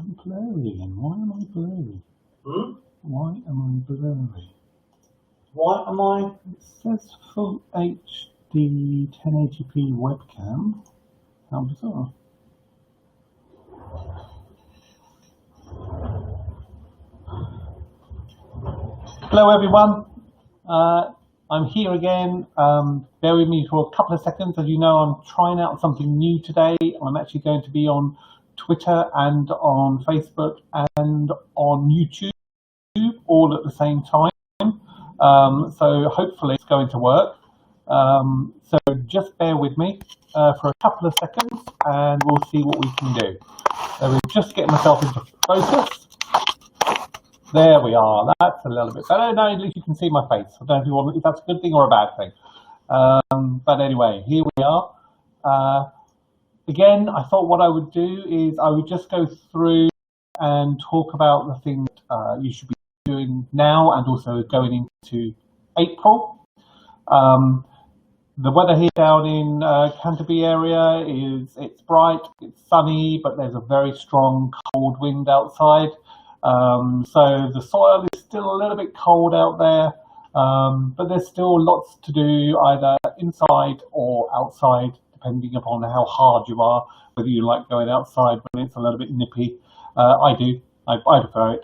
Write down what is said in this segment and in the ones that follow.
I'm blurry again. Why am I blurry? Why am I blurry? Why am I? It says full HD 1080p webcam. How bizarre. Hello everyone. I'm here again. Bear with me for a couple of seconds. As you know, I'm trying out something new today. I'm actually going to be on Twitter and on Facebook and on YouTube all at the same time. So hopefully it's going to work. So just bear with me for a couple of seconds and we'll see what we can do. So we're just getting myself into focus. There we are. That's a little bit better. Now at least you can see my face. I don't know if that's a good thing or a bad thing. But anyway, here we are. Again, I thought what I would do is I would just go through and talk about the things you should be doing now and also going into April. The weather here down in Canterbury area it's bright, it's sunny, but there's a very strong cold wind outside. So the soil is still a little bit cold out there, but there's still lots to do either inside or outside, depending upon how hard you are, whether you like going outside when it's a little bit nippy. I do, I prefer it.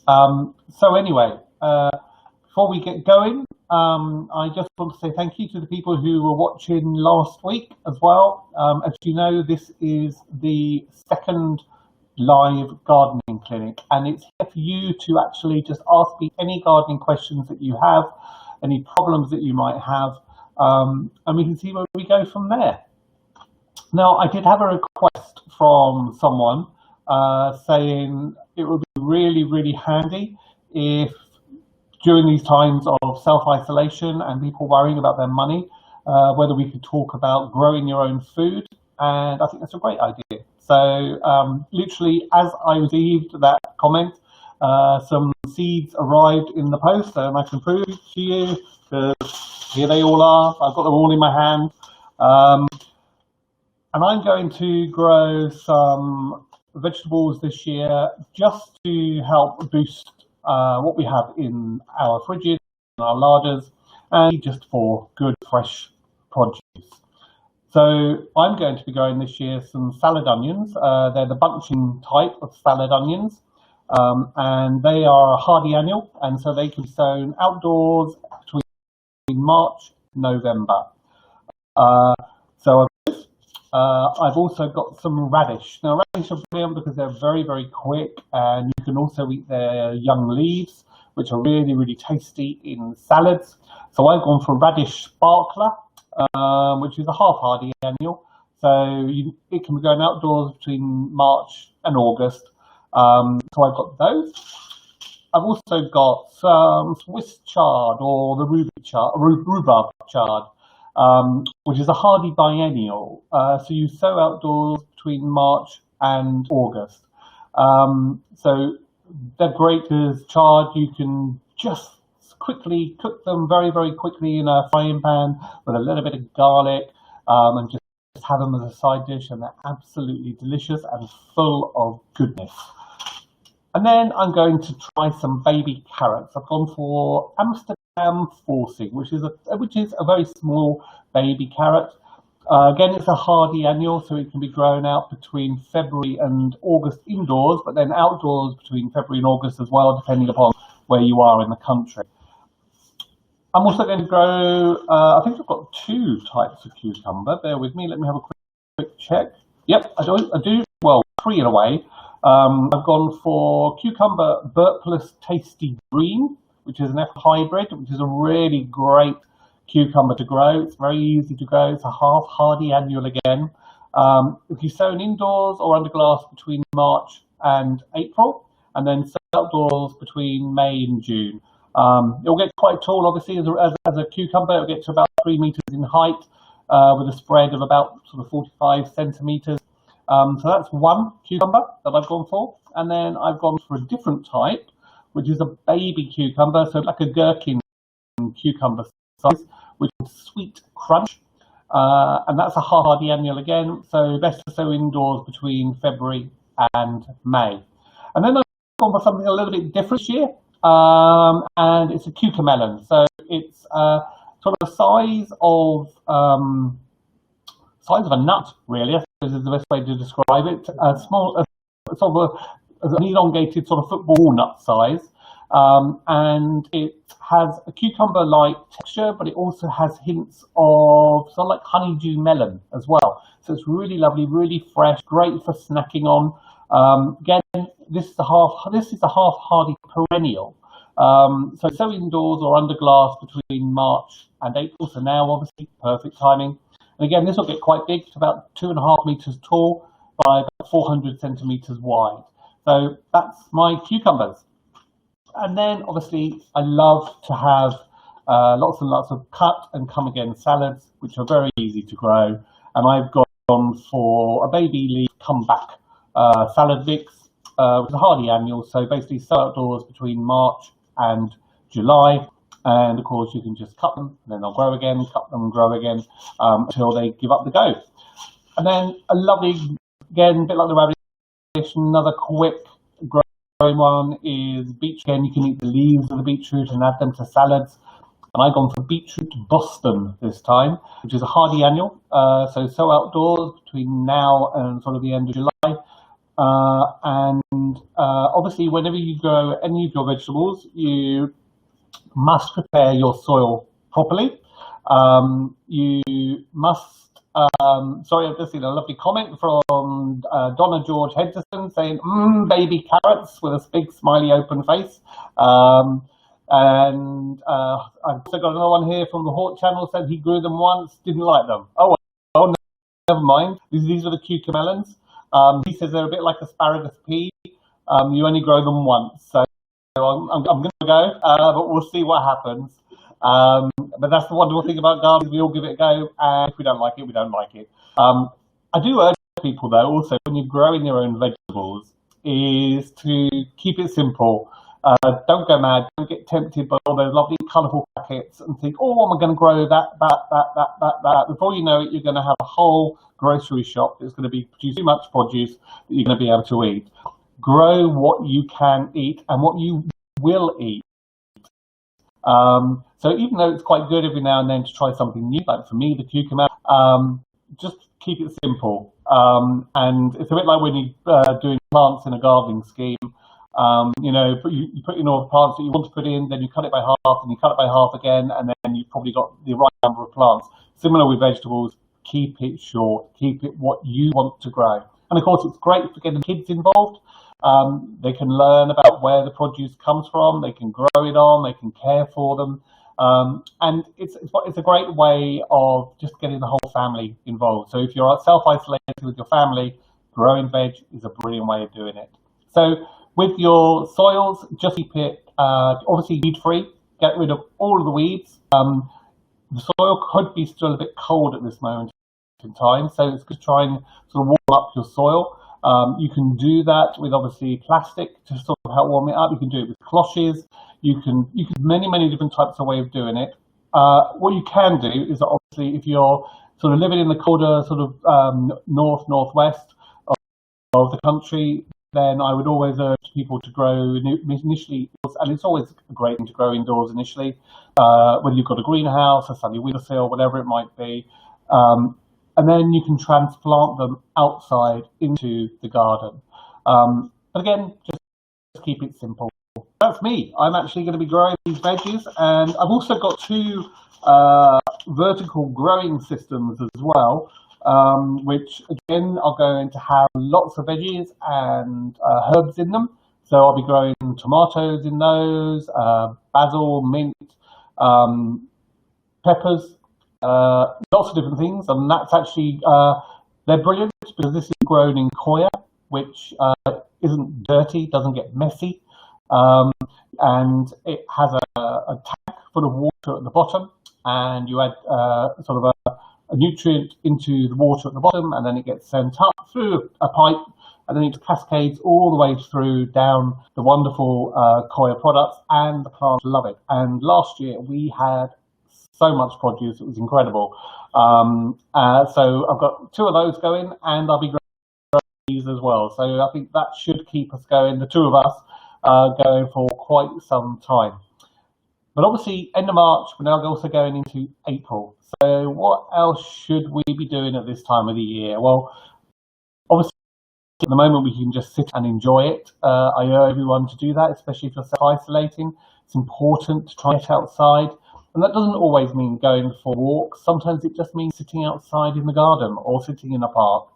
So anyway, before we get going, I just want to say thank you to the people who were watching last week as well. As you know, this is the second live gardening clinic, and it's here for you to actually just ask me any gardening questions that you have, any problems that you might have, and we can see where we go from there. Now, I did have a request from someone saying it would be really handy if during these times of self-isolation and people worrying about their money, whether we could talk about growing your own food, and I think that's a great idea. So literally as I received that comment, some seeds arrived in the post, and I can prove to you, because here they all are. I've got them all in my hand. And I'm going to grow some vegetables this year just to help boost what we have in our fridges, in our larders, and just for good fresh produce. So I'm going to be growing this year some salad onions. They're the bunching type of salad onions, and they are a hardy annual, and so they can be sown outdoors between March and November. I've also got some radish. Now radish are brilliant because they're very quick, and you can also eat their young leaves, which are really tasty in salads. So I've gone for radish sparkler, which is a half hardy annual. So it can be going outdoors between March and August. So I've got those. I've also got some Swiss chard, or the rhubarb chard, which is a hardy biennial. So you sow outdoors between March and August. So they're great as chard. You can just quickly cook them very quickly in a frying pan with a little bit of garlic, and just have them as a side dish, and they're absolutely delicious and full of goodness. And then I'm going to try some baby carrots. I've gone for Amsterdam Forcing, which is a very small baby carrot. Again, it's a hardy annual, so it can be grown out between February and August indoors, but then outdoors between February and August as well, depending upon where you are in the country. I'm also going to grow, I think I've got two types of cucumber. Bear with me, let me have a quick check. Yep, I do, well, three in a way. I've gone for cucumber Burpless Tasty Green, which is an F hybrid, which is a really great cucumber to grow. It's very easy to grow. It's a half hardy annual again. If you sown indoors or under glass between March and April, and then sow outdoors between May and June. It'll get quite tall, obviously, as a cucumber. It'll get to about 3 meters in height, with a spread of about sort of 45 centimeters. So that's one cucumber that I've gone for. And then I've gone for a different type, which is a baby cucumber, so like a gherkin cucumber size, which is Sweet Crunch. And that's a hardy annual again, so best to sow indoors between February and May. And then I've gone for something a little bit different this year, and it's a cucamelon. So it's sort of the size of a nut, really. I suppose is the best way to describe it. A small, sort of an elongated sort of football nut size, and it has a cucumber-like texture, but it also has hints of sort of like honeydew melon as well. So it's really lovely, really fresh, great for snacking on. Again, this is a half hardy perennial. So indoors or under glass between March and April. So now, obviously, perfect timing. And again, this will get quite big, to about 2.5 meters tall by about 400 centimeters wide. So that's my cucumbers. And then, obviously, I love to have lots and lots of cut and come again salads, which are very easy to grow. And I've gone for a baby leaf comeback salad mix, which is a hardy annual. So basically, sow outdoors between March and July. And of course, you can just cut them, and then they'll grow again, cut them, grow again, until they give up the ghost. And then a lovely, again, a bit like the radish, another quick growing one is beetroot. Again, you can eat the leaves of the beetroot and add them to salads. And I've gone for beetroot Boston this time, which is a hardy annual. So sow outdoors between now and sort of the end of July. And obviously, whenever you grow any of your vegetables, you must prepare your soil properly. You must, sorry, I've just seen a lovely comment from Donna George Henderson saying, baby carrots, with a big smiley open face. And I've also got another one here from the Hort channel, said he grew them once, didn't like them. Oh, well, never mind. These are the cucamelons. He says they're a bit like asparagus pea. You only grow them once. So I'm going to go, but we'll see what happens. But that's the wonderful thing about gardening. We all give it a go, and if we don't like it, we don't like it. I do urge people, though, also, when you're growing your own vegetables, is to keep it simple. Don't go mad. Don't get tempted by all those lovely, colourful packets and think, oh, am I going to grow that? Before you know it, you're going to have a whole grocery shop that's going to be producing too much produce that you're going to be able to eat. Grow what you can eat and what you will eat. So even though it's quite good every now and then to try something new, like for me, the cucumber, just keep it simple. And it's a bit like when you're doing plants in a gardening scheme. You know, you put in all the plants that you want to put in, then you cut it by half, and you cut it by half again, and then you've probably got the right number of plants. Similar with vegetables, keep it short, keep it what you want to grow. And of course, it's great for getting kids involved. They can learn about where the produce comes from, they can grow it on, they can care for them. And it's a great way of just getting the whole family involved. So if you're self-isolated with your family, growing veg is a brilliant way of doing it. So with your soils, just keep it obviously weed-free. Get rid of all of the weeds. The soil could be still a bit cold at this moment in time, so it's good to try and sort of warm up your soil. You can do that with obviously plastic to sort of help warm it up. You can do it with cloches. You can many different types of way of doing it. What you can do is that obviously if you're sort of living in the colder sort of northwest of the country, then I would always urge people to grow initially, and it's always a great thing to grow indoors initially, whether you've got a greenhouse, a sunny windowsill, whatever it might be. And then you can transplant them outside into the garden. But again, just keep it simple. That's me. I'm actually going to be growing these veggies, and I've also got 2 vertical growing systems as well, which again are going to have lots of veggies and herbs in them. So I'll be growing tomatoes in those, basil, mint, peppers, lots of different things. And that's actually, they're brilliant because this is grown in coir, which isn't dirty, doesn't get messy. And it has a tank full of water at the bottom, and you add sort of a nutrient into the water at the bottom, and then it gets sent up through a pipe, and then it cascades all the way through down the wonderful coir products, and the plants love it. And last year we had so much produce, it was incredible. So I've got 2 of those going, and I'll be as well. So I think that should keep us going, the two of us, going for quite some time. But obviously, end of March, we're now also going into April. So what else should we be doing at this time of the year? Well, obviously, at the moment, we can just sit and enjoy it. I urge everyone to do that, especially if you're self-isolating. It's important to try to get outside. And that doesn't always mean going for walks. Sometimes it just means sitting outside in the garden or sitting in a park,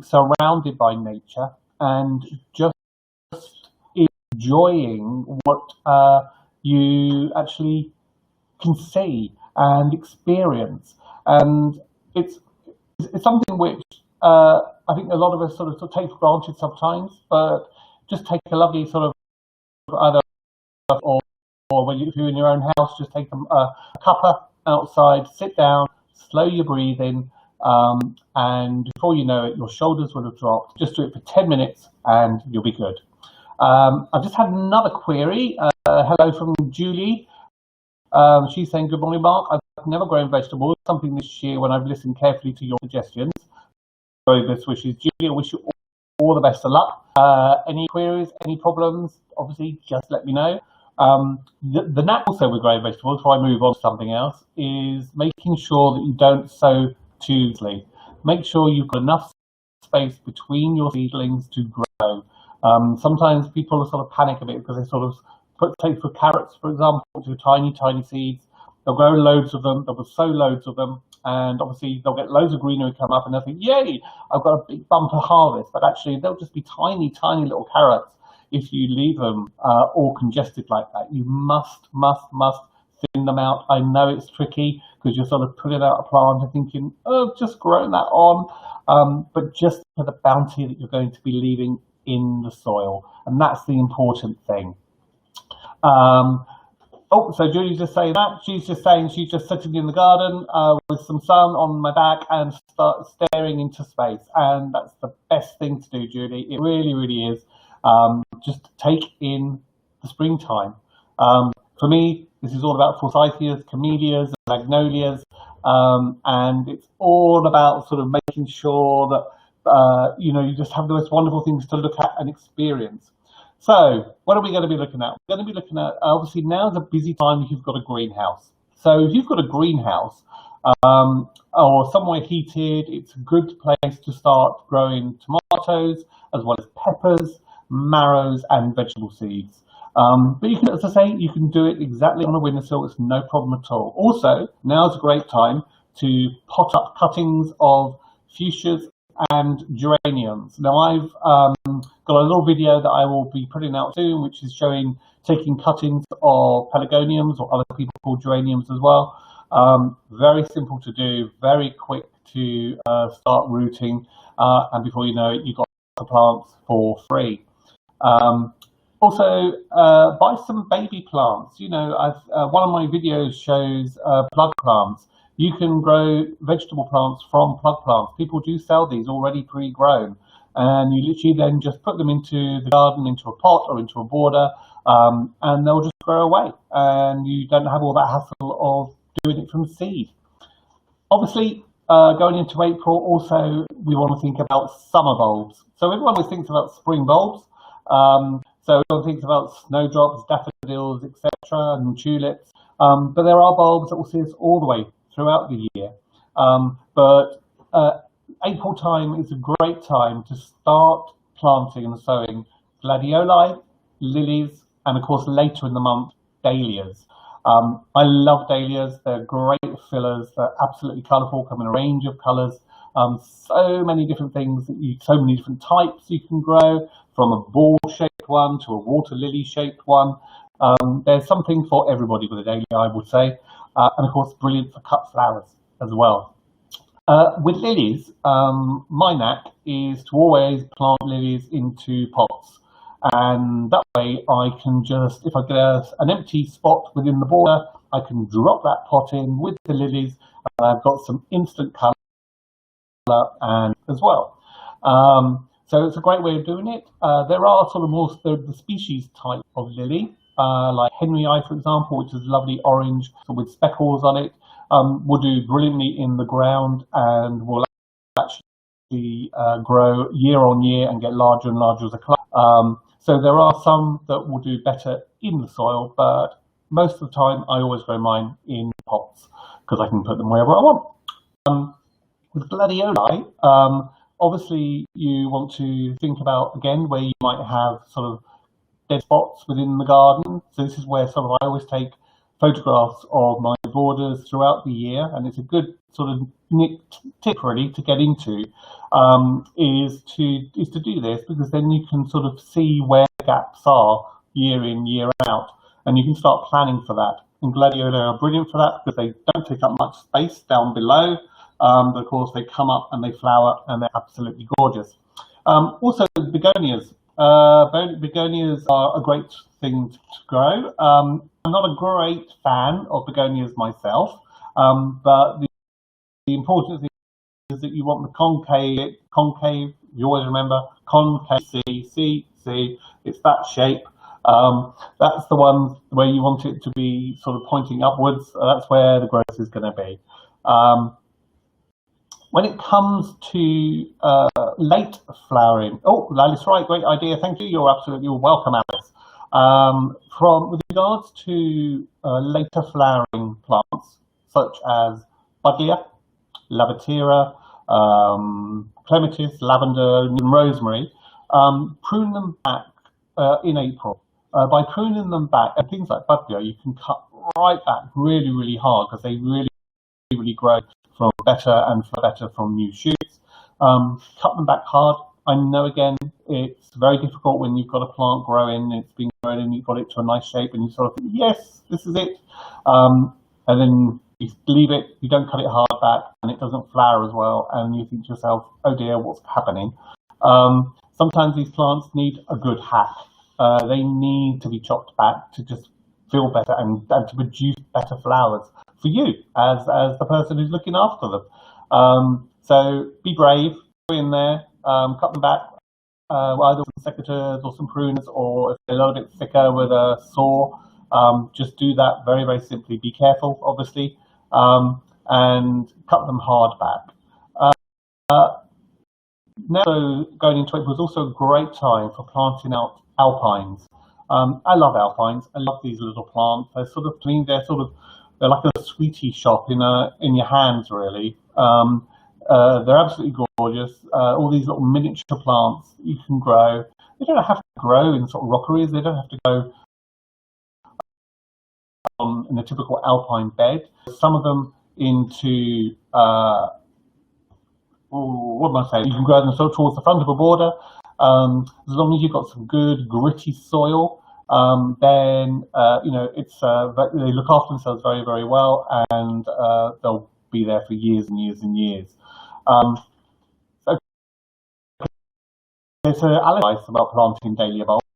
surrounded by nature, and just enjoying what you actually can see and experience. And it's something which I think a lot of us sort of take for granted sometimes, but just take a lovely sort of either or when if you're in your own house, just take a cuppa outside, sit down, slow your breathing, and before you know it, your shoulders will have dropped. Just do it for 10 minutes and you'll be good. I've just had another query. Hello from Julie. She's saying, good morning, Mark. I've never grown vegetables. Something this year when I've listened carefully to your suggestions. Very best wishes. Julie, I wish you all the best of luck. Any queries, any problems, obviously just let me know. The knack also with growing vegetables, before I move on to something else, is making sure that you don't sow too easily. Make sure you've got enough space between your seedlings to grow. Sometimes people sort of panic a bit because they sort of take for carrots, for example, which are tiny, tiny seeds. They'll grow loads of them, they'll sow loads of them, and obviously they'll get loads of greenery come up and they'll think, yay, I've got a big bumper harvest. But actually they'll just be tiny, tiny little carrots if you leave them all congested like that. You must thin them out. I know it's tricky because you're sort of putting out a plant and thinking, oh, just growing that on, but just for the bounty that you're going to be leaving in the soil. And that's the important thing. Oh, so Julie's just saying that. She's just saying she's just sitting in the garden with some sun on my back and start staring into space. And that's the best thing to do, Julie. It really, really is. Just take in the springtime. For me, this is all about forsythias, camellias, magnolias, and it's all about sort of making sure that you just have the most wonderful things to look at and experience. So what are we going to be looking at? We're going to be looking at, obviously now is a busy time if you've got a greenhouse. So if you've got a greenhouse or somewhere heated, it's a good place to start growing tomatoes as well as peppers, marrows and vegetable seeds. But you can, as I say, you can do it exactly on a windowsill. It's no problem at all. Also, now's a great time to pot up cuttings of fuchsias and geraniums. Now I've got a little video that I will be putting out soon, which is showing taking cuttings of pelargoniums, or other people call geraniums as well. Very simple to do, very quick to start rooting, and before you know it, you've got the plants for free. Also, buy some baby plants. You know, one of my videos shows plug plants. You can grow vegetable plants from plug plants. People do sell these already pre-grown, and you literally then just put them into the garden, into a pot or into a border, and they'll just grow away, and you don't have all that hassle of doing it from seed. Obviously, going into April, also we want to think about summer bulbs. So everyone always thinks about spring bulbs. So everyone thinks about snowdrops, daffodils, etc., and tulips. But there are bulbs that will see us all the way throughout the year. But April time is a great time to start planting and sowing gladioli, lilies, and of course later in the month, dahlias. I love dahlias. They're great fillers. They're absolutely colourful, come in a range of colours. So many different things, so many different types you can grow, from a ball-shaped one to a water lily-shaped one. There's something for everybody with a dahlia, I would say. And of course, brilliant for cut flowers as well. With lilies, my knack is to always plant lilies into pots. And that way I can just, if I get an empty spot within the border, I can drop that pot in with the lilies, and I've got some instant colour and as well. So it's a great way of doing it. There are sort of more the species type of lily, like Henry I, for example, which is lovely orange with speckles on it, will do brilliantly in the ground and will actually grow year on year and get larger and larger as a clump. So there are some that will do better in the soil, but most of the time I always grow mine in pots because I can put them wherever I want. With gladioli, obviously you want to think about, again, where you might have sort of dead spots within the garden. So this is where sort of I always take photographs of my borders throughout the year, and it's a good sort of tip really to get into, is to do this, because then you can sort of see where gaps are year in, year out, and you can start planning for that. And gladioli are brilliant for that because they don't take up much space down below, but of course they come up and they flower and they're absolutely gorgeous. Also begonias. Begonias are a great thing to grow. I'm not a great fan of begonias myself, but the important thing is that you want the concave, you always remember, concave, see, it's that shape. That's the one where you want it to be sort of pointing upwards. That's where the growth is going to be. When it comes to late flowering, Alice, right, great idea, thank you. You're absolutely welcome, Alice. With regards to later flowering plants, such as buddleia, lavatera, clematis, lavender, and rosemary, prune them back in April. By pruning them back, and things like buddleia, you can cut right back really, really hard because they really grow from better from new shoots. Cut them back hard. I know, again, it's very difficult when you've got a plant growing, it's been growing and you've got it to a nice shape and you sort of think, yes, this is it. And then you leave it, you don't cut it hard back and it doesn't flower as well, and you think to yourself, oh dear, what's happening? Sometimes these plants need a good hack. They need to be chopped back to just feel better and to produce better flowers for you as the person who's looking after them. So be brave, go in there, cut them back, either with secateurs or some pruners, or if they're a little bit thicker with a saw, just do that very, very simply. Be careful, obviously, and cut them hard back. Now, going into it was also a great time for planting out alpines. I love alpines. I love these little plants. They're sort of, to me, they're like a sweetie shop in your hands, really. They're absolutely gorgeous. All these little miniature plants you can grow. They don't have to grow in sort of rockeries. They don't have to go in a typical alpine bed. Some of them into what am I saying? You can grow them sort of towards the front of a border. As long as you've got some good gritty soil, then you know, they look after themselves very, very well, and they'll be there for years and years and years. So advice about planting dahlia bulbs.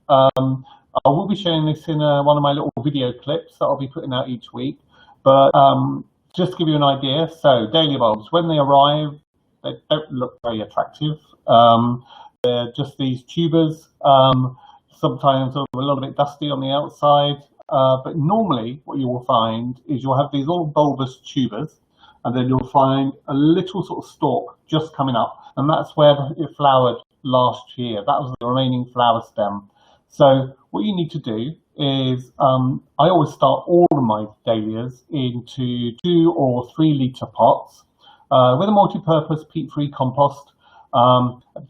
I will be sharing this in one of my little video clips that I'll be putting out each week. But just to give you an idea, so dahlia bulbs, when they arrive, they don't look very attractive. They're just these tubers, sometimes a little bit dusty on the outside. But normally what you will find is you'll have these little bulbous tubers, and then you'll find a little sort of stalk just coming up. And that's where it flowered last year. That was the remaining flower stem. So what you need to do is, I always start all of my dahlias into 2 or 3 litre pots with a multi-purpose peat-free compost.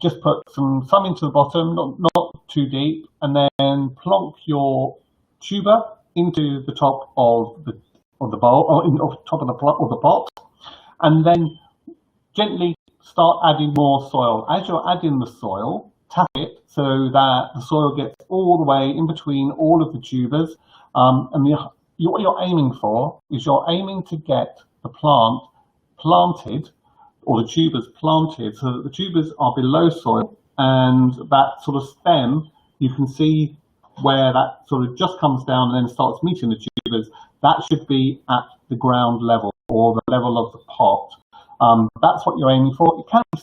Just put some into the bottom, not too deep, and then plonk your tuber into the top of the bowl, or top of the pot, and then gently start adding more soil. As you're adding the soil, tap it so that the soil gets all the way in between all of the tubers. And what you're aiming for is you're aiming to get the plant planted, or the tubers planted, so that the tubers are below soil, and that sort of stem, you can see where that sort of just comes down and then starts meeting the tubers. That should be at the ground level, or the level of the pot. That's what you're aiming for. It can be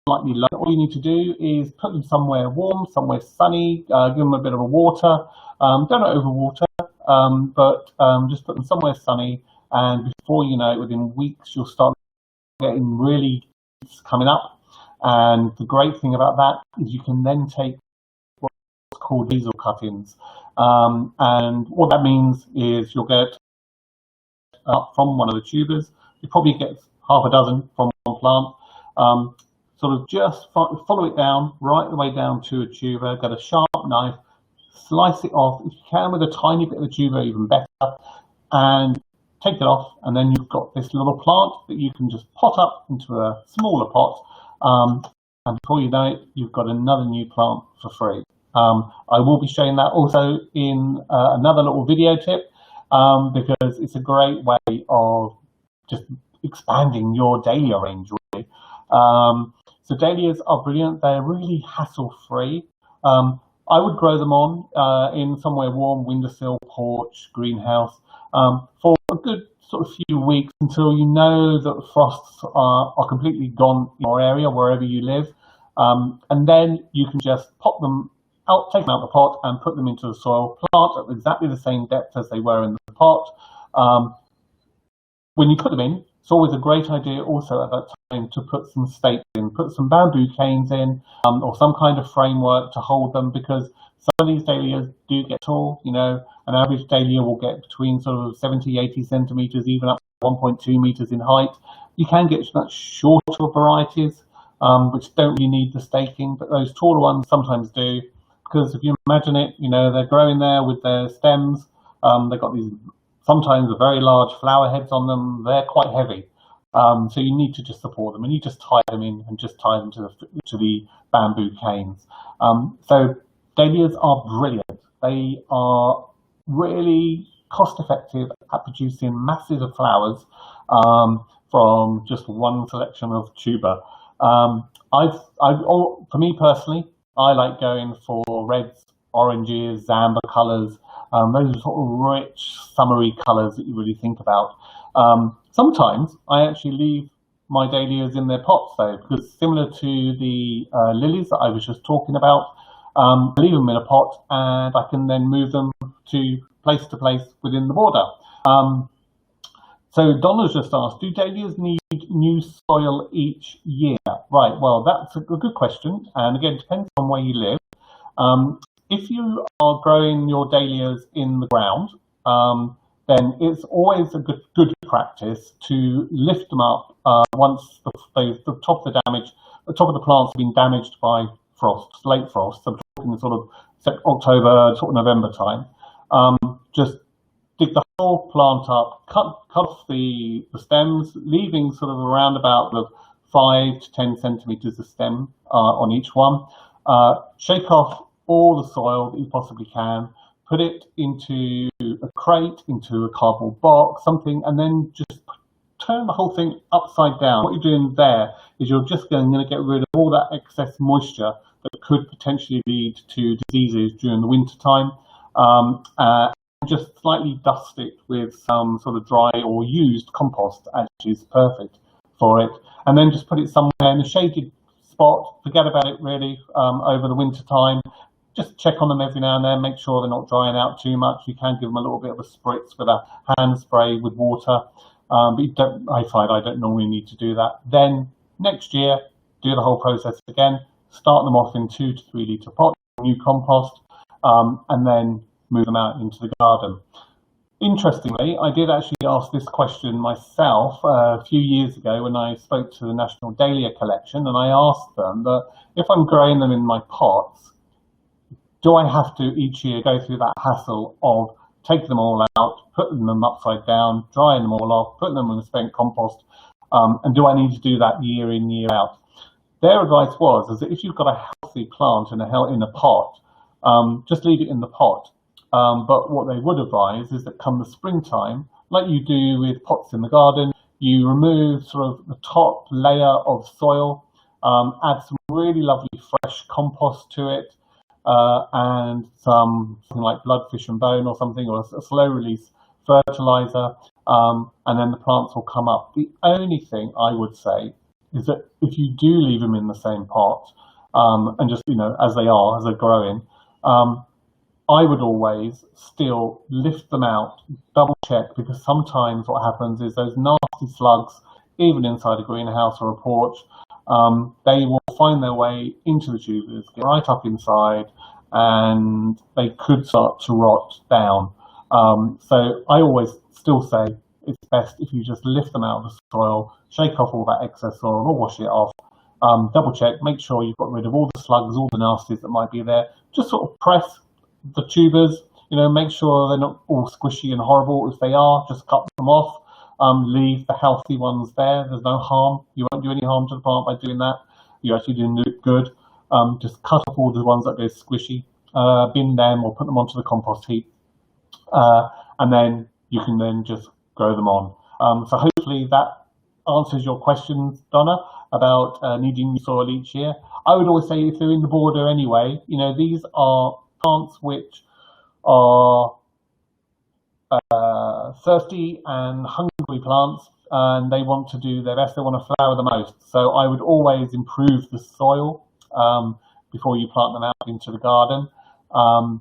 slightly low. All you need to do is put them somewhere warm, somewhere sunny, give them a bit of a water. Don't overwater, but just put them somewhere sunny, and before you know it, within weeks, you'll start getting really coming up. And the great thing about that is you can then take what's called basal cuttings. And what that means is you'll get up from one of the tubers. You probably get half a dozen from one plant. Sort of just follow it down, right the way down to a tuber, get a sharp knife, slice it off, if you can with a tiny bit of the tuber, even better, and take it off, and then you've got this little plant that you can just pot up into a smaller pot, and before you know it, you've got another new plant for free. I will be showing that also in another little video tip, because it's a great way of just expanding your dahlia range, really. So dahlias are brilliant. They're really hassle-free. I would grow them on in somewhere warm, windowsill, porch, greenhouse, for a good sort of few weeks until you know that the frosts are completely gone in your area, wherever you live. And then you can just pop them out, take them out of the pot and put them into the soil, plant at exactly the same depth as they were in the pot. When you put them in, it's always a great idea also at that time to put some stakes in, put some bamboo canes in, or some kind of framework to hold them, because some of these dahlias do get tall. You know, an average dahlia will get between sort of 70, 80 centimeters, even up to 1.2 meters in height. You can get much shorter varieties, which don't really need the staking, but those taller ones sometimes do, because if you imagine it, you know, they're growing there with their stems. They've got these sometimes very large flower heads on them. They're quite heavy. So you need to just support them, and you just tie them in and just tie them to the bamboo canes. So dahlias are brilliant. They are really cost effective at producing masses of flowers from just one selection of tuber. For me personally, I like going for reds, oranges, amber colours. Those are sort of rich, summery colours that you really think about. Sometimes I actually leave my dahlias in their pots though, because similar to the lilies that I was just talking about, I leave them in a pot and I can then move them to place within the border. So Donna's just asked, do dahlias need new soil each year? Right, well, that's a good question. And again, it depends on where you live. If you are growing your dahlias in the ground, then it's always a good practice to lift them up once the top of the plants have been damaged by frost, late frost. So I'm talking sort of October, sort of November time. Just dig the whole plant up, cut off the stems, leaving sort of around about the 5 to 10 centimeters of stem on each one. Shake off all the soil that you possibly can, put it into a crate, into a cardboard box, something, and then just turn the whole thing upside down. What you're doing there is you're just going to get rid of all that excess moisture that could potentially lead to diseases during the winter time. Just slightly dust it with some sort of dry or used compost, actually is perfect for it. And then just put it somewhere in a shaded spot, forget about it really over the winter time. Just check on them every now and then, make sure they're not drying out too much. You can give them a little bit of a spritz with a hand spray with water, but I find I don't normally need to do that. Then next year, do the whole process again, start them off in 2 to 3 litre pots, new compost, and then move them out into the garden. Interestingly, I did actually ask this question myself a few years ago when I spoke to the National Dahlia Collection, and I asked them that if I'm growing them in my pots, do I have to each year go through that hassle of taking them all out, putting them upside down, drying them all off, putting them in the spent compost, and do I need to do that year in, year out? Their advice was that if you've got a healthy plant in a pot, just leave it in the pot. But what they would advise is that come the springtime, like you do with pots in the garden, you remove sort of the top layer of soil, add some really lovely fresh compost to it, and something like blood, fish and bone or something, or a slow release fertilizer, and then the plants will come up. The only thing I would say is that if you do leave them in the same pot, and just, as they're growing, I would always still lift them out, double check, because sometimes what happens is those nasty slugs even inside a greenhouse or a porch, they will find their way into the tubers, get right up inside, and they could start to rot down. So I always still say it's best if you just lift them out of the soil, shake off all that excess soil or wash it off, double check, make sure you've got rid of all the slugs, all the nasties that might be there. Just sort of press the tubers, make sure they're not all squishy and horrible. If they are, just cut them off. Leave the healthy ones there. There's no harm. You won't do any harm to the plant by doing that. You're actually doing good. Just cut off all the ones that go squishy, bin them or put them onto the compost heap. And then you can then just grow them on. So hopefully that answers your questions, Donna, about needing new soil each year. I would always say if they're in the border anyway, these are plants which are thirsty and hungry plants, and they want to do their best. They want to flower the most. So I would always improve the soil before you plant them out into the garden,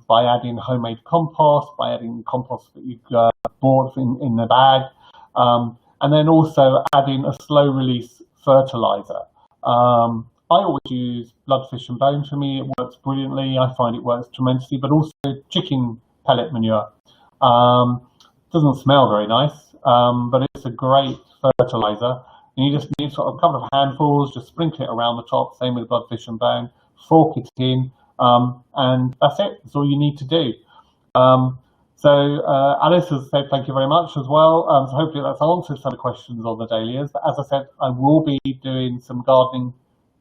by adding homemade compost, by adding compost that you've bought in the bag, and then also adding a slow release fertilizer. I always use blood, fish and bone. For me, it works brilliantly. I find it works tremendously, but also chicken pellet manure. Doesn't smell very nice, but it's a great fertilizer. And you just need sort of a couple of handfuls, just sprinkle it around the top, same with blood, fish and bone, fork it in, and that's it. That's all you need to do. So Alice has said thank you very much as well. So hopefully that's answered some of the questions on the dahlias. But as I said, I will be doing some gardening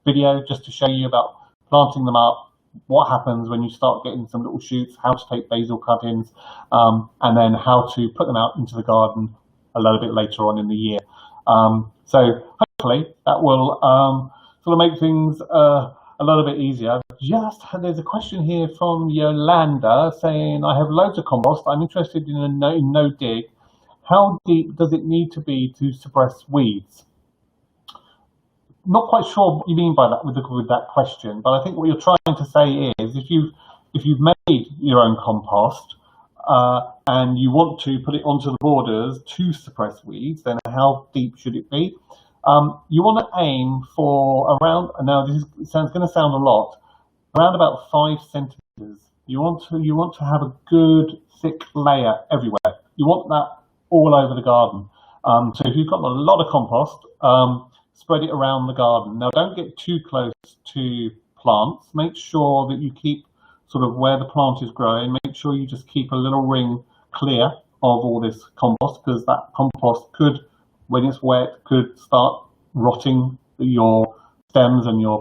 video just to show you about planting them up, what happens when you start getting some little shoots, how to take basil cuttings, and then how to put them out into the garden a little bit later on in the year. So hopefully that will sort of make things a little bit easier. There's a question here from Yolanda saying, I have loads of compost. I'm interested in no dig. How deep does it need to be to suppress weeds? Not quite sure what you mean by that with that question, but I think what you're trying to say is if you've made your own compost and you want to put it onto the borders to suppress weeds, then how deep should it be? You want to aim for around, now this sounds going to sound a lot, around about 5 centimeters. You want to have a good thick layer everywhere. You want that all over the garden. So if you've got a lot of compost, spread it around the garden. Now don't get too close to plants. Make sure that you keep sort of where the plant is growing. Make sure you just keep a little ring clear of all this compost, because that compost could, when it's wet, could start rotting your stems and your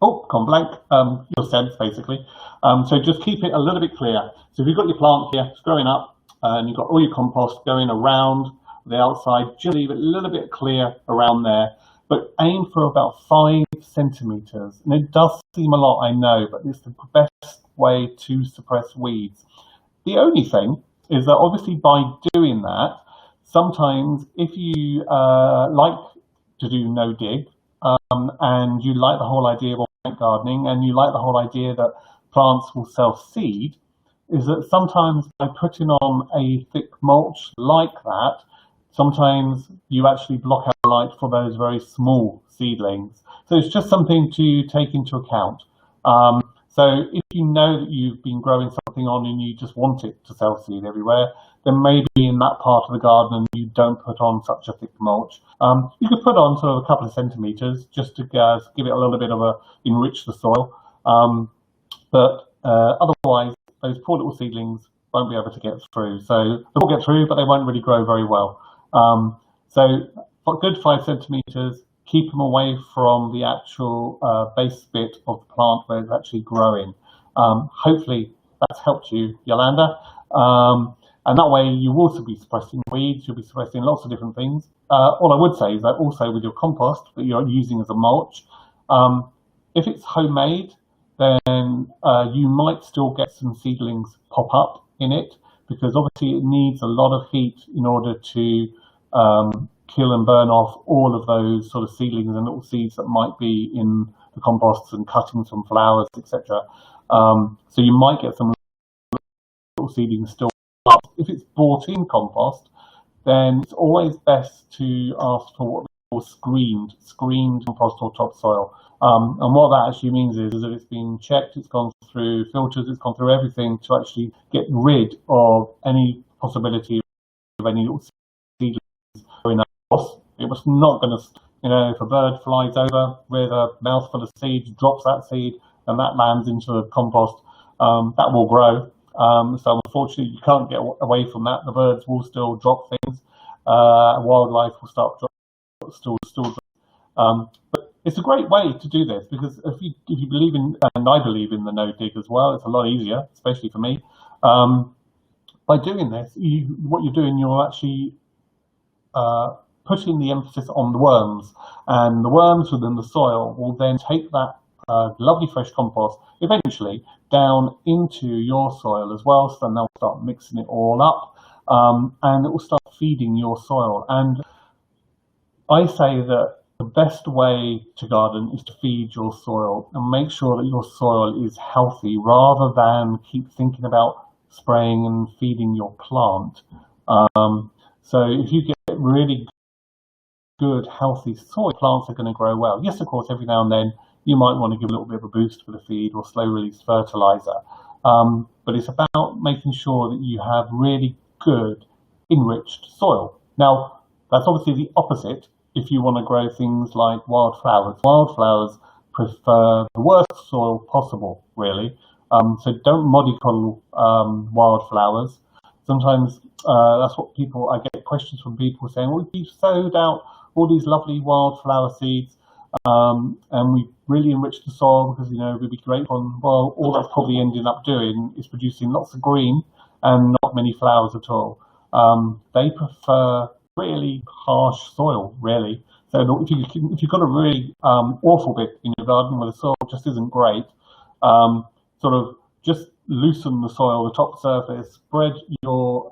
gone blank, your stems basically. So just keep it a little bit clear. So if you've got your plant here, it's growing up, and you've got all your compost going around the outside, just leave it a little bit clear around there, but aim for about 5 centimeters. And it does seem a lot, I know, but it's the best way to suppress weeds. The only thing is that obviously by doing that, sometimes if you like to do no dig, and you like the whole idea of organic gardening, and you like the whole idea that plants will self-seed, is that sometimes by putting on a thick mulch like that, sometimes you actually block out light for those very small seedlings. So it's just something to take into account. So if you know that you've been growing something on and you just want it to self-seed everywhere, then maybe in that part of the garden you don't put on such a thick mulch. You could put on sort of a couple of centimeters just to give it a little bit of enrich the soil. But otherwise, those poor little seedlings won't be able to get through. So they will get through, but they won't really grow very well. So for good 5 centimeters, keep them away from the actual base bit of the plant where it's actually growing. Hopefully that's helped you, Yolanda. And that way you will also be suppressing weeds, you'll be suppressing lots of different things. All I would say is that also with your compost that you're using as a mulch, if it's homemade, then you might still get some seedlings pop up in it, because obviously it needs a lot of heat in order to kill and burn off all of those sort of seedlings and little seeds that might be in the composts and cuttings from flowers, etc. So you might get some little seedlings still if it's bought in compost, then it's always best to ask for what they call screened compost or topsoil. And what that actually means is that it's been checked, it's gone through filters, it's gone through everything to actually get rid of any possibility of any little seedlings going across. It was not going to, if a bird flies over with a mouthful of seeds, drops that seed, and that lands into the compost, that will grow. So unfortunately, you can't get away from that. The birds will still drop things. Wildlife will start still drop. But it's a great way to do this, because if you believe in, and I believe in the no dig as well, it's a lot easier, especially for me. By doing this, what you're doing, you're actually putting the emphasis on the worms, and the worms within the soil will then take that lovely fresh compost eventually down into your soil as well. So then they'll start mixing it all up, and it will start feeding your soil. And I say that the best way to garden is to feed your soil and make sure that your soil is healthy, rather than keep thinking about spraying and feeding your plant. So if you get really good, healthy soil, plants are going to grow well. Yes, of course, every now and then you might want to give a little bit of a boost for the feed or slow release fertilizer. But it's about making sure that you have really good enriched soil. Now, that's obviously the opposite if you want to grow things like wildflowers. Wildflowers prefer the worst soil possible, really. So don't mollycoddle wildflowers. Sometimes that's what I get questions from people saying, well, we've sowed out all these lovely wildflower seeds, and we really enriched the soil because, we'd be great on, well, all that's probably ending up doing is producing lots of green and not many flowers at all. They prefer really harsh soil, really. So if you've got a really awful bit in your garden where the soil just isn't great, sort of just loosen the soil, the top surface, spread your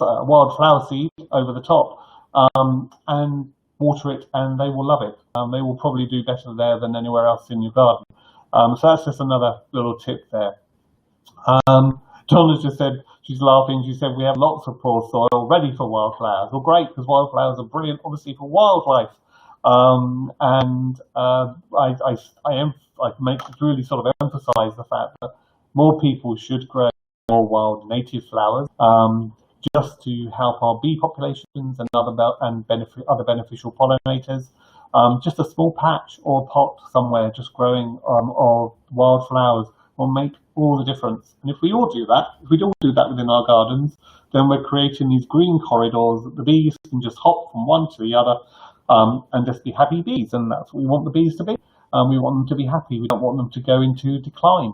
wildflower seed over the top, and water it, and they will love it. They will probably do better there than anywhere else in your garden. So that's just another little tip there. Donna's just said, she's laughing, she said, we have lots of poor soil ready for wildflowers. Well, great, because wildflowers are brilliant, obviously, for wildlife. I make really sort of emphasize the fact that more people should grow more wild native flowers, just to help our bee populations and other beneficial pollinators. Just a small patch or pot somewhere just growing of wildflowers will make all the difference. And if we all do that within our gardens, then we're creating these green corridors that the bees can just hop from one to the other, and just be happy bees. And that's what we want the bees to be. We want them to be happy. We don't want them to go into decline.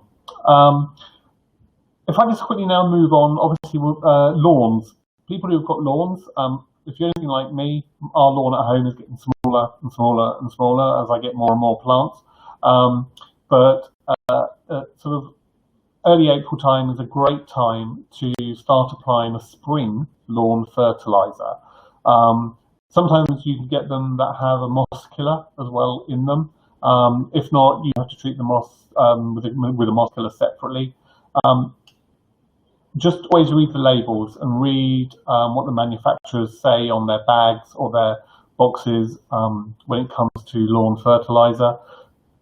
If I just quickly now move on, obviously, lawns. People who've got lawns, if you're anything like me, our lawn at home is getting smaller and smaller and smaller as I get more and more plants. But sort of early April time is a great time to start applying a spring lawn fertilizer. Sometimes you can get them that have a moss killer as well in them. If not, you have to treat the moss with a moss killer separately. Just always read the labels and read what the manufacturers say on their bags or their boxes when it comes to lawn fertilizer.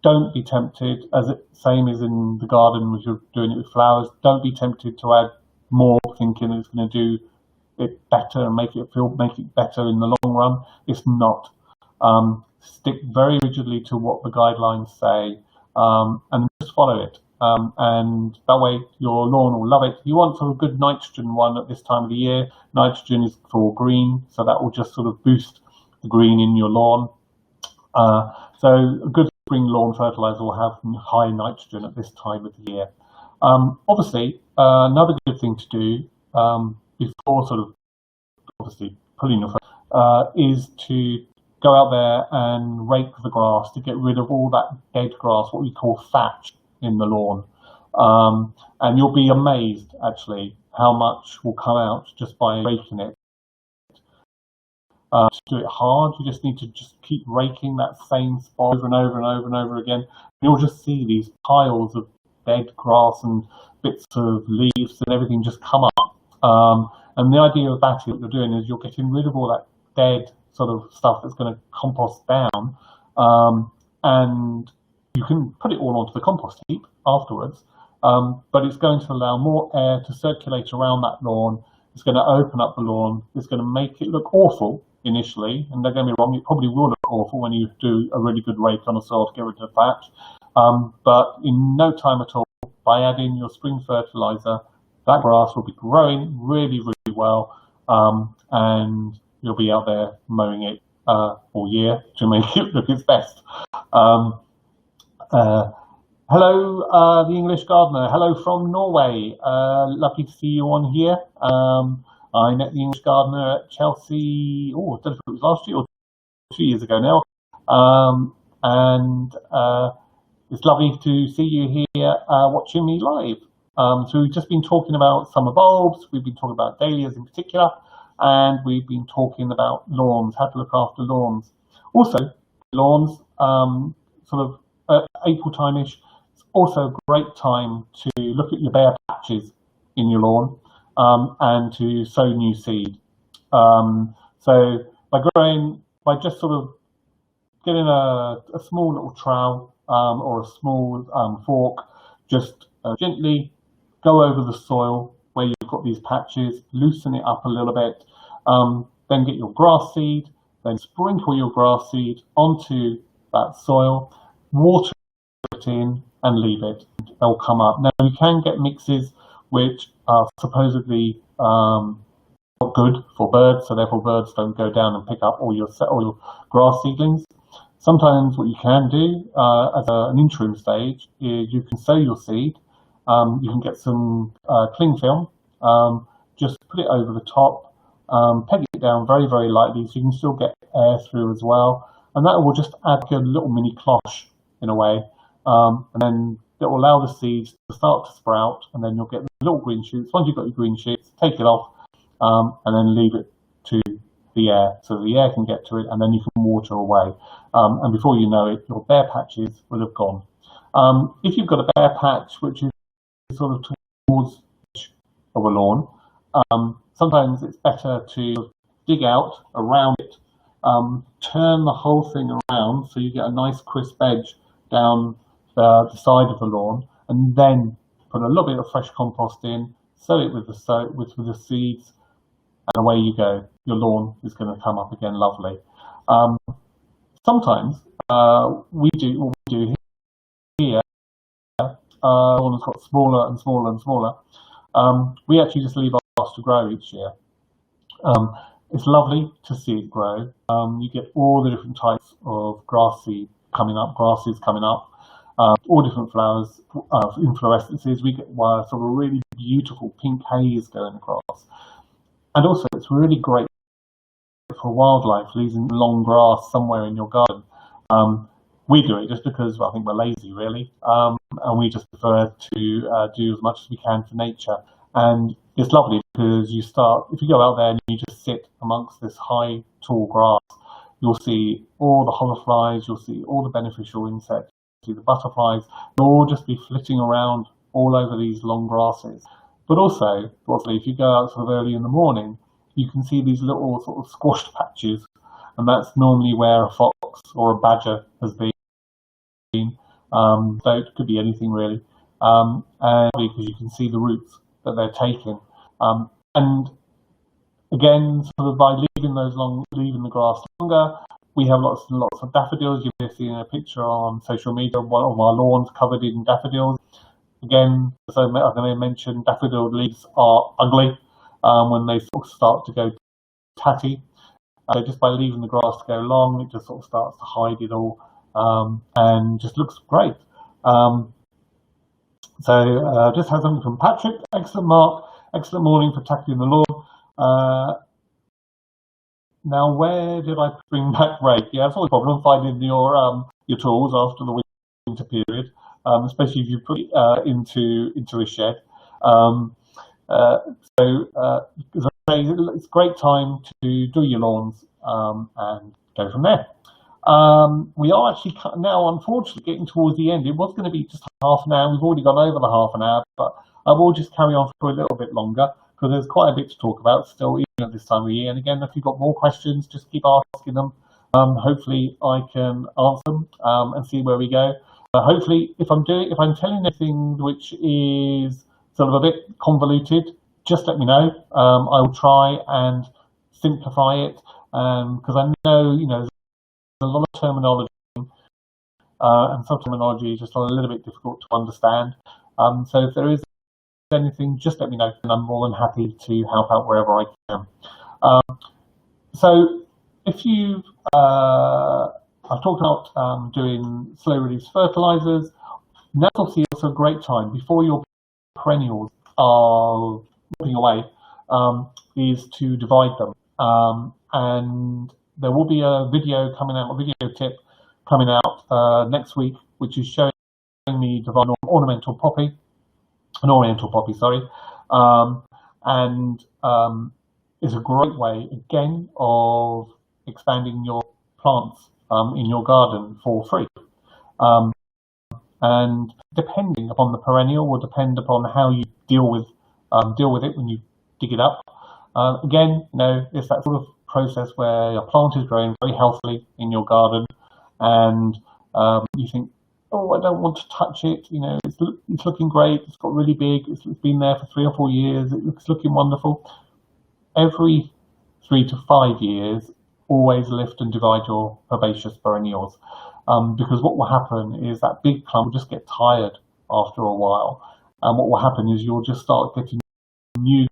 Don't be tempted, same as in the garden when you're doing it with flowers, don't be tempted to add more thinking it's going to do it better and make it better in the long run. It's not. Stick very rigidly to what the guidelines say, and just follow it. And that way your lawn will love it. You want sort of good nitrogen one at this time of the year. Nitrogen is for green, so that will just sort of boost the green in your lawn. So a good spring lawn fertilizer will have high nitrogen at this time of the year. Obviously, another good thing to do before sort of obviously pulling your is to go out there and rake the grass to get rid of all that dead grass, what we call thatch, in the lawn. And you'll be amazed actually how much will come out just by raking it. To do it hard, you just need to just keep raking that same spot over and over and over and over again. You'll just see these piles of dead grass and bits of leaves and everything just come up. And the idea of that is what you're doing is you're getting rid of all that dead sort of stuff that's going to compost down, and you can put it all onto the compost heap afterwards, but it's going to allow more air to circulate around that lawn. It's going to open up the lawn. It's going to make it look awful initially, and don't get me wrong, it probably will look awful when you do a really good rake on the soil to get rid of the thatch, but in no time at all, by adding your spring fertilizer, that grass will be growing really, really well, and you'll be out there mowing it all year to make it look its best. Hello, the English Gardener. Hello from Norway. Lovely to see you on here. I met the English Gardener at Chelsea, I don't know if it was last year or 2 years ago now. And it's lovely to see you here watching me live. So we've just been talking about summer bulbs, we've been talking about dahlias in particular, and we've been talking about lawns, how to look after lawns. Also, lawns, sort of April time-ish, it's also a great time to look at your bare patches in your lawn and to sow new seed. So by just sort of getting a small little trowel or a small fork, just gently go over the soil where you've got these patches, loosen it up a little bit, then get your grass seed, then sprinkle your grass seed onto that soil, water it in and leave it. They'll come up. Now you can get mixes which are supposedly not good for birds, so therefore birds don't go down and pick up all your grass seedlings. Sometimes what you can do as an interim stage is you can sow your seed. You can get some cling film, just put it over the top, peg it down very, very lightly so you can still get air through as well. And that will just add a little mini cloche in a way. And then it will allow the seeds to start to sprout, and then you'll get the little green shoots. Once you've got your green shoots, take it off and then leave it to the air so the air can get to it, and then you can water away. And before you know it, your bare patches will have gone. If you've got a bare patch which is sort of towards the edge of a lawn, sometimes it's better to dig out around it, turn the whole thing around so you get a nice crisp edge down the side of the lawn, and then put a little bit of fresh compost in, sow it with the seeds, and away you go. Your lawn is going to come up again lovely. Sometimes what we do here, lawn has got smaller and smaller and smaller. We actually just leave ours to grow each year. It's lovely to see it grow. You get all the different types of grasses coming up, all different flowers, inflorescences. We get sort of a really beautiful pink haze going across. And also it's really great for wildlife, leaving long grass somewhere in your garden. We do it just because I think we're lazy, really, and we just prefer to do as much as we can for nature. And it's lovely because if you go out there and you just sit amongst this high, tall grass, you'll see all the hoverflies, you'll see all the beneficial insects, you'll see the butterflies, they'll all just be flitting around all over these long grasses. But also, if you go out sort of early in the morning, you can see these little sort of squashed patches, and that's normally where a fox or a badger has been. So it could be anything really, and because you can see the roots that they're taking. And again, sort of by leaving the grass longer, we have lots and lots of daffodils. You've seen a picture on social media of one of our lawns covered in daffodils. Again, as I mentioned, daffodil leaves are ugly when they sort of start to go tatty. So just by leaving the grass to go long, it just sort of starts to hide it all, and just looks great. Just had something from Patrick. Excellent, Mark. Excellent morning for tackling the lawn. Now, where did I bring back rake? Yeah, it's always a problem finding your tools after the winter period, especially if you put it into a shed. As I say, it's a great time to do your lawns and go from there. We are actually now, unfortunately, getting towards the end. It was going to be just half an hour. We've already gone over the half an hour, but I will just carry on for a little bit longer because there's quite a bit to talk about still, even at this time of year. And again, if you've got more questions, just keep asking them. Hopefully I can answer them and see where we go. Hopefully, if I'm telling anything which is sort of a bit convoluted, just let me know. I will try and simplify it because I know there's a lot of terminology, and some terminology is just a little bit difficult to understand. So if there is anything, just let me know, and I'm more than happy to help out wherever I can. So if you I've talked about doing slow release fertilizers. Now's obviously also a great time before your perennials are moving away, is to divide them. And there will be a video coming out, a video tip coming out next week, which is showing me divide an ornamental poppy, sorry. And is a great way, again, of expanding your plants in your garden for free. And depending upon the perennial will depend upon how you deal with it when you dig it up. Again, it's that sort of process where your plant is growing very healthily in your garden, and you think, oh, I don't want to touch it. It's looking great. It's got really big. It's been there for 3 or 4 years. It's looking wonderful. Every 3 to 5 years, always lift and divide your herbaceous perennials, because what will happen is that big plant will just get tired after a while, and what will happen is you'll just start getting new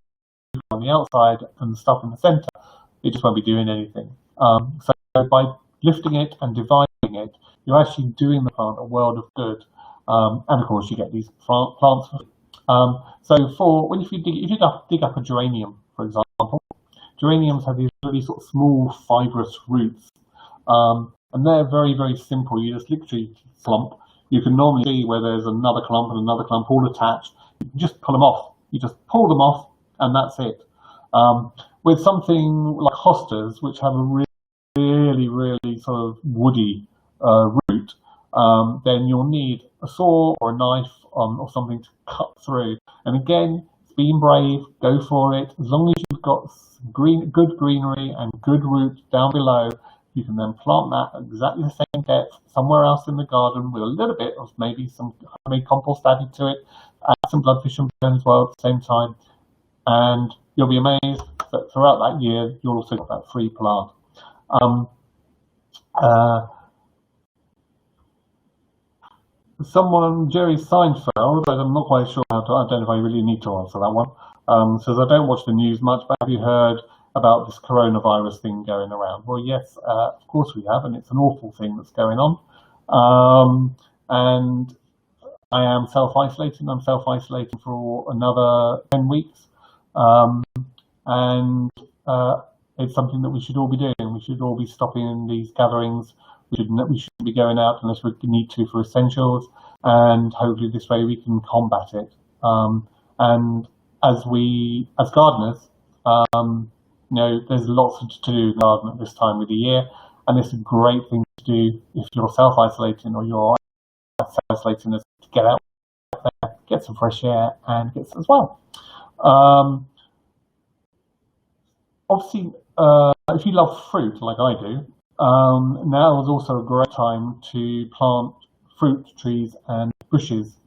on the outside and stuff in the center. It just won't be doing anything. So by lifting it and dividing it, you're actually doing the plant a world of good, and of course you get these plants. So if you dig up a geranium, for example, geraniums have these really sort of small fibrous roots, and they're very, very simple. You just literally clump. You can normally see where there's another clump and another clump all attached. You can just pull them off. You just pull them off, and that's it. With something like hostas, which have a really, really sort of woody root, then you'll need a saw or a knife or something to cut through. And again, being brave, go for it. As long as you've got good greenery and good roots down below, you can then plant that at exactly the same depth somewhere else in the garden with a little bit of maybe some homemade compost added to it, add some bloodfish and bone as well at the same time, and you'll be amazed that throughout that year you'll also get that free plant. Jerry Seinfeld, I'm not quite sure I don't know if I really need to answer that one, says, I don't watch the news much, but have you heard about this coronavirus thing going around? Well, yes, of course we have, and it's an awful thing that's going on. And I am self-isolating. I'm self-isolating for another 10 weeks. And it's something that we should all be doing. We should all be stopping these gatherings. We shouldn't be going out unless we need to for essentials, and hopefully this way we can combat it. And as gardeners, there's lots to do in the garden at this time of the year, and it's a great thing to do if you're self-isolating or you're isolating, to get out there, get some fresh air, and get some as well. Obviously, if you love fruit like I do, now is also a great time to plant fruit trees and bushes.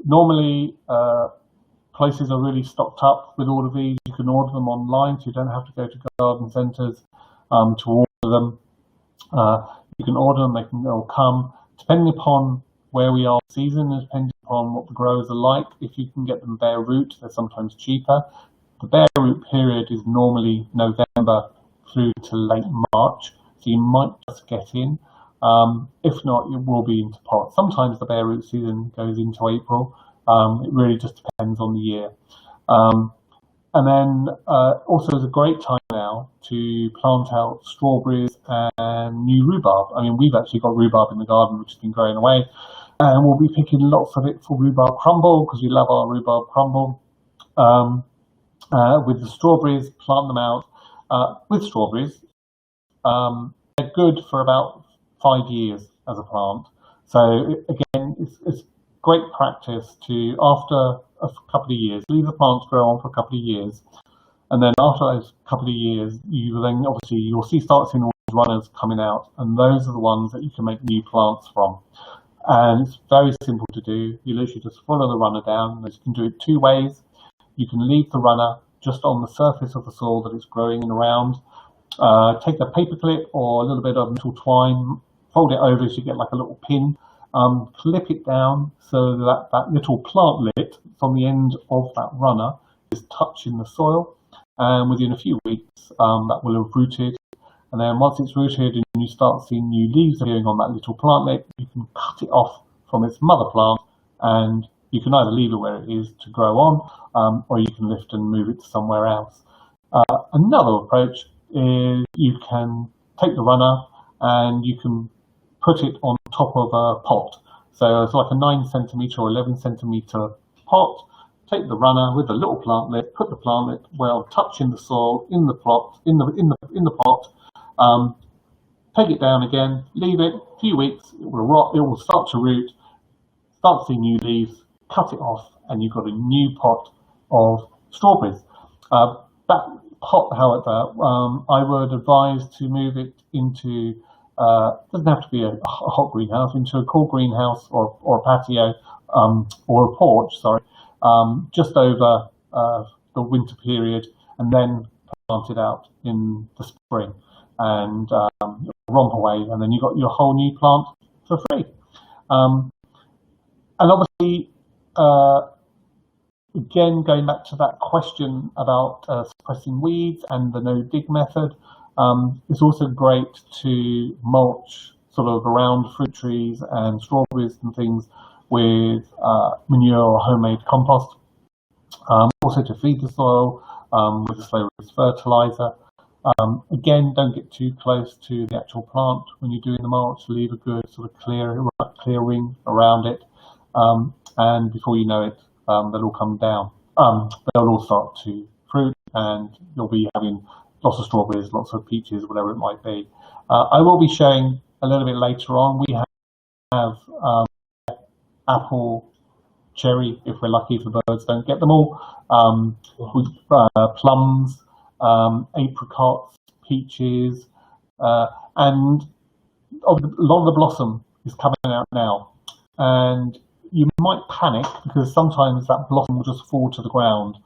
Normally, places are really stocked up with all of these. You can order them online, so you don't have to go to garden centres to order them. You can order them; they'll come. Depending upon where we are in the season, and depending upon what the growers are like, if you can get them bare root, they're sometimes cheaper. The bare root period is normally November through to late March, so you might just get in. If not, it will be into pot. Sometimes the bare root season goes into April. It really just depends on the year. And then also is a great time now to plant out strawberries and new rhubarb. I mean, we've actually got rhubarb in the garden, which has been growing away, and we'll be picking lots of it for rhubarb crumble, because we love our rhubarb crumble. With the strawberries, plant them out. With strawberries, they're good for about 5 years as a plant. So again, it's great practice to, after a couple of years, leave the plants grow on for a couple of years, and then after those couple of years, you'll start seeing all these runners coming out, and those are the ones that you can make new plants from. And it's very simple to do. You literally just follow the runner down. You can do it two ways. You can leave the runner just on the surface of the soil that it's growing in around. Take a paper clip or a little bit of metal twine, fold it over so you get like a little pin, clip it down so that that little plantlet from the end of that runner is touching the soil, and within a few weeks that will have rooted. And then once it's rooted and you start seeing new leaves appearing on that little plantlet, you can cut it off from its mother plant, and you can either leave it where it is to grow on, or you can lift and move it to somewhere else. Another approach is you can take the runner and you can put it on top of a pot. So it's like a 9 centimeter or 11 centimeter pot. Take the runner with a little plantlet, put the plantlet well touching the soil in the plot, in the pot. Take it down again, leave it a few weeks, it will rot, it will start to root, start to see new leaves, cut it off, and you've got a new pot of strawberries. That pot, however, I would advise to move it into, doesn't have to be a hot greenhouse, into a cool greenhouse or a patio, or a porch, sorry, just over the winter period, and then plant it out in the spring. And romp away, and then you've got your whole new plant for free. And obviously, again, going back to that question about suppressing weeds and the no-dig method, it's also great to mulch sort of around fruit trees and strawberries and things with manure or homemade compost. Also to feed the soil with a slow-release fertilizer. Again, don't get too close to the actual plant when you're doing the mulch. Leave a good sort of clear ring around it, and before you know it, they'll all come down. They'll all start to fruit, and you'll be having lots of strawberries, lots of peaches, whatever it might be. I will be showing a little bit later on. We have apple, cherry, if we're lucky, if the birds don't get them all. Plums. Apricots, peaches, and a lot of the blossom is coming out now. And you might panic because sometimes that blossom will just fall to the ground.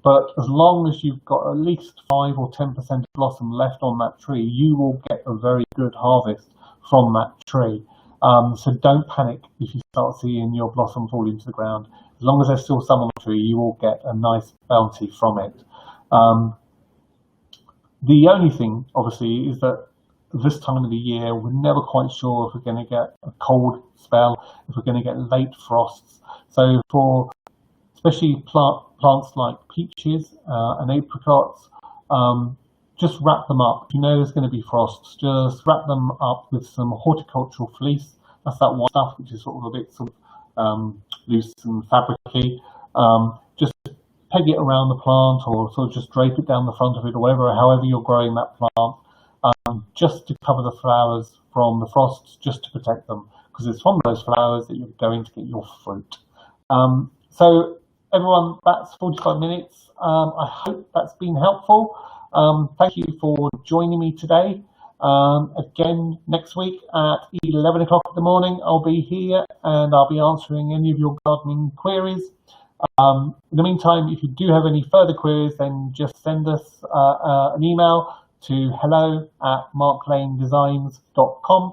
But as long as you've got at least 5 or 10% blossom left on that tree, you will get a very good harvest from that tree. So don't panic if you start seeing your blossom falling to the ground. As long as there's still some on the tree, you will get a nice bounty from it. The only thing, obviously, is that this time of the year, we're never quite sure if we're going to get a cold spell, if we're going to get late frosts. So for especially plants like peaches and apricots, just wrap them up. If you know there's going to be frosts, just wrap them up with some horticultural fleece. That's that white stuff, which is sort of a bit sort of loose and fabricy. Just peg it around the plant, or sort of just drape it down the front of it, or whatever, however you're growing that plant, just to cover the flowers from the frosts, just to protect them, because it's from those flowers that you're going to get your fruit. So everyone, that's 45 minutes. I hope that's been helpful. Thank you for joining me today. Again, next week at 11 o'clock in the morning, I'll be here and I'll be answering any of your gardening queries. In the meantime, if you do have any further queries, then just send us an email to hello@marklanedesigns.com,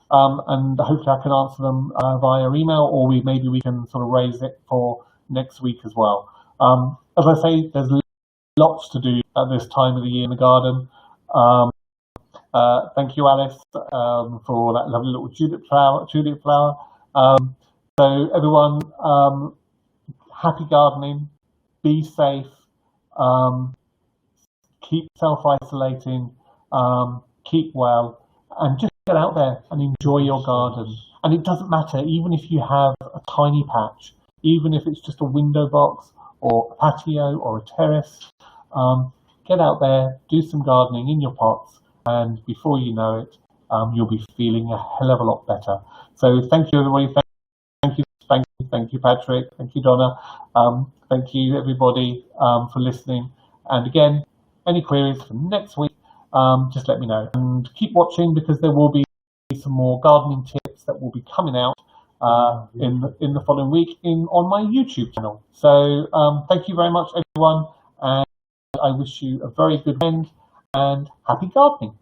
and hopefully I can answer them via email, or maybe we can sort of raise it for next week as well. As I say, there's lots to do at this time of the year in the garden. Thank you, Alice, for that lovely little tulip flower. So everyone, happy gardening, be safe, keep self-isolating, keep well, and just get out there and enjoy your garden. And it doesn't matter, even if you have a tiny patch, even if it's just a window box or a patio or a terrace, get out there, do some gardening in your pots, and before you know it, you'll be feeling a hell of a lot better. So thank you, everybody. Thank you Thank you, Patrick. Thank you, Donna. Thank you, everybody, for listening. And again, any queries for next week, just let me know. And keep watching, because there will be some more gardening tips that will be coming out in the following week on my YouTube channel. So thank you very much, everyone, and I wish you a very good weekend and happy gardening.